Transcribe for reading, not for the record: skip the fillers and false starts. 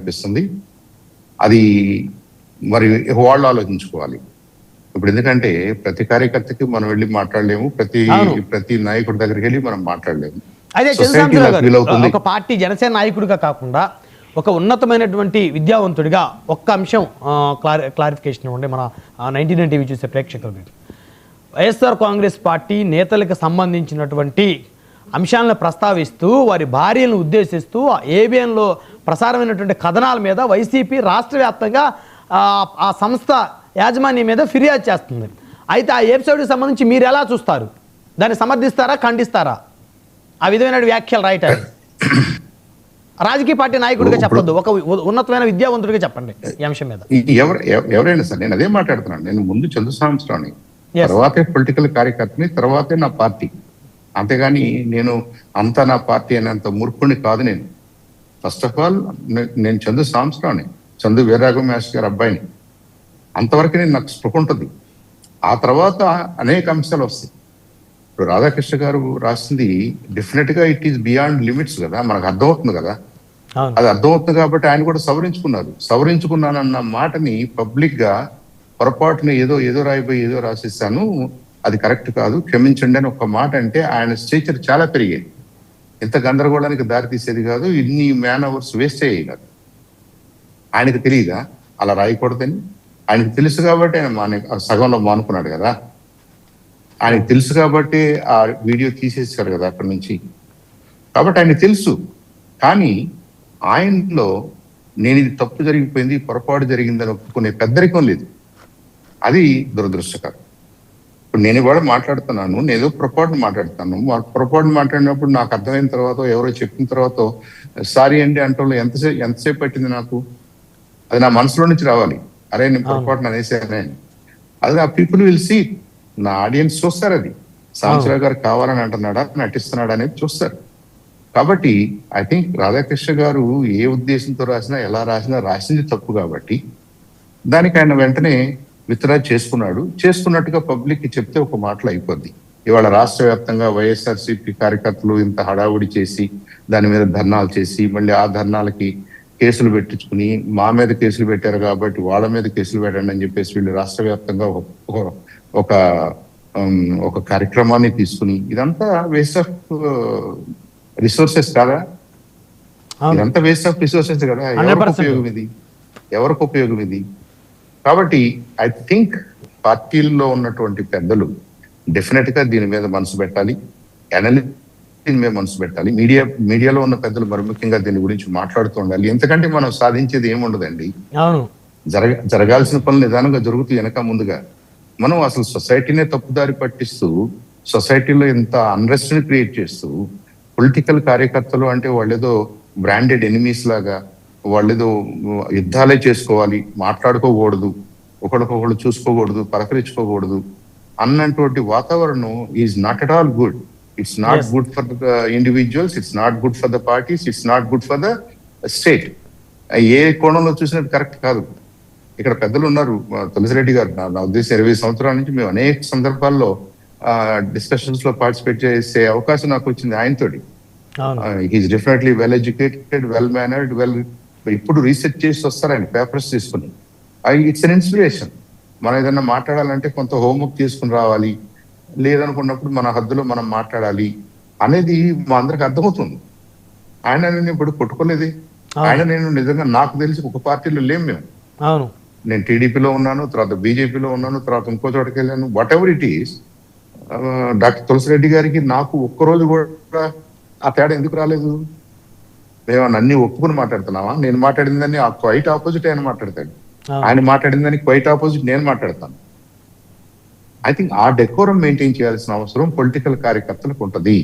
అనిపిస్తుంది. అది మరి వాళ్ళు ఆలోచించుకోవాలి. ఇప్పుడు ఎందుకంటే ప్రతి కార్యకర్తకి మనం వెళ్ళి మాట్లాడలేము, ప్రతి నాయకుడి దగ్గరికి వెళ్ళి మనం మాట్లాడలేము. అదే ఒక పార్టీ జనసేన నాయకుడిగా కాకుండా ఒక ఉన్నతమైనటువంటి విద్యావంతుడిగా ఒక్క అంశం క్లారిఫికేషన్ ఇవ్వండి మన 99 టీవీ చూసే ప్రేక్షకులకి. వైఎస్ఆర్ కాంగ్రెస్ పార్టీ నేతలకు సంబంధించినటువంటి అంశాలను ప్రస్తావిస్తూ వారి భార్యలను ఉద్దేశిస్తూ ఏబిఎన్లో ప్రసారమైనటువంటి కథనాల మీద వైసీపీ రాష్ట్ర వ్యాప్తంగా ఆ సంస్థ యాజమాన్యం మీద ఫిర్యాదు చేస్తుంది. అయితే ఆ ఎపిసోడ్కి సంబంధించి మీరు ఎలా చూస్తారు? దాన్ని సమర్థిస్తారా, ఖండిస్తారా? ఆ విధమైన వ్యాఖ్యలు రాయటానికి రాజకీయ పార్టీ నాయకుడిగా చెప్పొద్దు, ఒక ఉన్నతమైన విద్యావంతుడిగా చెప్పండి ఈ అంశం మీద. ఎవరైనా సరే నేను అదే మాట్లాడుతున్నాను. నేను ముందు చంద్ర సంవత్సరాన్ని, తర్వాతే పొలిటికల్ కార్యకర్తని, తర్వాతే నా పార్టీ. అంతేగాని నేను అంతా నా పార్టీ అనేంత మూర్ఖుని కాదు. నేను ఫస్ట్ ఆఫ్ ఆల్ నేను చందు సంవత్సరాన్ని, చందు వీరరాఘవ మాస్టర్ గారి అబ్బాయిని. అంతవరకు నేను నాకు స్పృహ ఉంటుంది. ఆ తర్వాత అనేక అంశాలు వస్తాయి. ఇప్పుడు రాధాకృష్ణ గారు రాసింది డెఫినెట్ గా ఇట్ ఈస్ బియాండ్ లిమిట్స్ కదా, మనకు అర్థమవుతుంది కదా. అది అర్థమవుతుంది కాబట్టి ఆయన కూడా సవరించుకున్నానన్న మాటని పబ్లిక్ గా పొరపాటున ఏదో రాయిపోయి ఏదో రాసిస్తాను, అది కరెక్ట్ కాదు, క్షమించండి అని ఒక మాట అంటే ఆయన స్టేచర్ చాలా పెరిగేది. ఇంత గందరగోళానికి దారి తీసేది కాదు, ఇన్ని మ్యాన్ అవర్స్ వేస్ట్ అయ్యేది కాదు. ఆయనకు తెలియదా అలా రాయకూడదని? ఆయనకు తెలుసు కాబట్టి ఆయన సగంలో మానుకున్నాడు కదా. ఆయనకు తెలుసు కాబట్టి ఆ వీడియో తీసేసారు కదా అక్కడి నుంచి. కాబట్టి ఆయనకు తెలుసు. కానీ ఆయనలో నేను ఇది తప్పు జరిగిపోయింది, పొరపాటు జరిగిందని ఒప్పుకునే పెద్దరికం లేదు. అది దురదృష్టకరం. ఇప్పుడు నేను కూడా మాట్లాడుతున్నాను, నేను ఏదో పొరపాటును మాట్లాడినప్పుడు నాకు అర్థమైన తర్వాత, ఎవరో చెప్పిన తర్వాత సారీ అండి అంటే ఎంతసేపు పట్టింది నాకు? అది నా మనసులో నుంచి రావాలి. అరే నేను పొరపాటున అనేసానే. అది ఆ పీపుల్ విల్ సీ, నా ఆడియన్స్ చూస్తారు. అది సాంబశివరావు గారు కావాలని అంటున్నాడా, నటిస్తున్నాడా అనేది చూస్తారు. కాబట్టి ఐ థింక్ రాధాకృష్ణ గారు ఏ ఉద్దేశంతో రాసినా, ఎలా రాసింది తప్పు కాబట్టి దానికి ఆయన వెంటనే విత్డ్రా చేసుకున్నట్టుగా పబ్లిక్ కి చెప్తే ఒక మాటలు అయిపోద్ది. ఇవాళ రాష్ట్ర వ్యాప్తంగా వైఎస్ఆర్సీపీ కార్యకర్తలు ఇంత హడావుడి చేసి దాని మీద ధర్నాలు చేసి మళ్ళీ ఆ ధర్నాలకి కేసులు పెట్టించుకుని మా మీద కేసులు పెట్టారు కాబట్టి వాళ్ళ మీద కేసులు పెట్టండి అని చెప్పేసి వీళ్ళు రాష్ట్ర వ్యాప్తంగా ఒక కార్యక్రమాన్ని తీసుకుని, ఇదంతా వేస్ట్ ఆఫ్ రిసోర్సెస్ కాదా? ఇదంతా వేస్ట్ ఆఫ్ రిసోర్సెస్ కదా. ఎవరికి ఉపయోగం ఇది? కాబట్టి ఐ థింక్ పార్టీల్లో ఉన్నటువంటి పెద్దలు డెఫినెట్ గా దీని మీద మనసు పెట్టాలి, దీని మీద మనసు పెట్టాలి. మీడియాలో ఉన్న పెద్దలు మరి ముఖ్యంగా దీని గురించి మాట్లాడుతూ ఉండాలి. ఎందుకంటే మనం సాధించేది ఏముండదండి. జరగాల్సిన పనులు నిదానంగా జరుగుతూ వెనక ముందుగా మనం అసలు సొసైటీనే తప్పుదారి పట్టిస్తూ, సొసైటీలో ఎంత అన్రెస్ట్ ని క్రియేట్ చేస్తూ, పొలిటికల్ కార్యకర్తలు అంటే వాళ్ళేదో బ్రాండెడ్ ఎనిమీస్ లాగా, వాళ్ళేదో యుద్ధాలే చేసుకోవాలి, మాట్లాడుకోకూడదు, ఒకళ్ళకొకళ్ళు చూసుకోకూడదు, పలకరించుకోకూడదు అన్నటువంటి వాతావరణం is not at all good. It's not good for the individuals, it's not good for the parties, it's not good for the state. ఏ కోణంలో చూసినట్టు కరెక్ట్ కాదు. ఇక్కడ పెద్దలు ఉన్నారు, తులసిరెడ్డి గారు. నా ఉద్దేశం 20 సంవత్సరాల నుంచి మేము అనేక సందర్భాల్లో డిస్కషన్స్ లో పార్టిసిపేట్ చేసే అవకాశం నాకు వచ్చింది ఆయనతోటి. He's definitely well educated, well mannered, ఇప్పుడు రీసెర్చ్ చేసి వస్తారు ఆయన పేపర్స్ తీసుకుని. It's an inspiration. మనం ఏదైనా మాట్లాడాలంటే కొంత హోంవర్క్ చేసుకుని రావాలి, లేదనుకున్నప్పుడు మన హద్దులో మనం మాట్లాడాలి అనేది మా అందరికి అర్థమవుతుంది. ఆయన నేను ఇప్పుడు కొట్టుకోలేదే. ఆయన నేను నిజంగా నాకు తెలిసి ఒక పార్టీలో లేం మేము. నేను టీడీపీలో ఉన్నాను, తర్వాత బీజేపీలో ఉన్నాను, తర్వాత ఇంకో చోటకి వెళ్ళాను. Whatever it is, doctor Tulasi Reddy గారికి నాకు ఒక్కరోజు కూడా ఆ తేడా ఎందుకు రాలేదు? మేము అన్ని ఒప్పుకుని మాట్లాడుతున్నావా? నేను మాట్లాడిందని క్వైట్ ఆపోజిట్ ఆయన మాట్లాడతాడు, ఆయన మాట్లాడిందని క్వైట్ ఆపోజిట్ నేను మాట్లాడతాను. ఐ థింక్ ఆ డెకోరం మెయింటైన్ చేయాల్సిన అవసరం పొలిటికల్ కార్యకర్తలకు ఉంటది.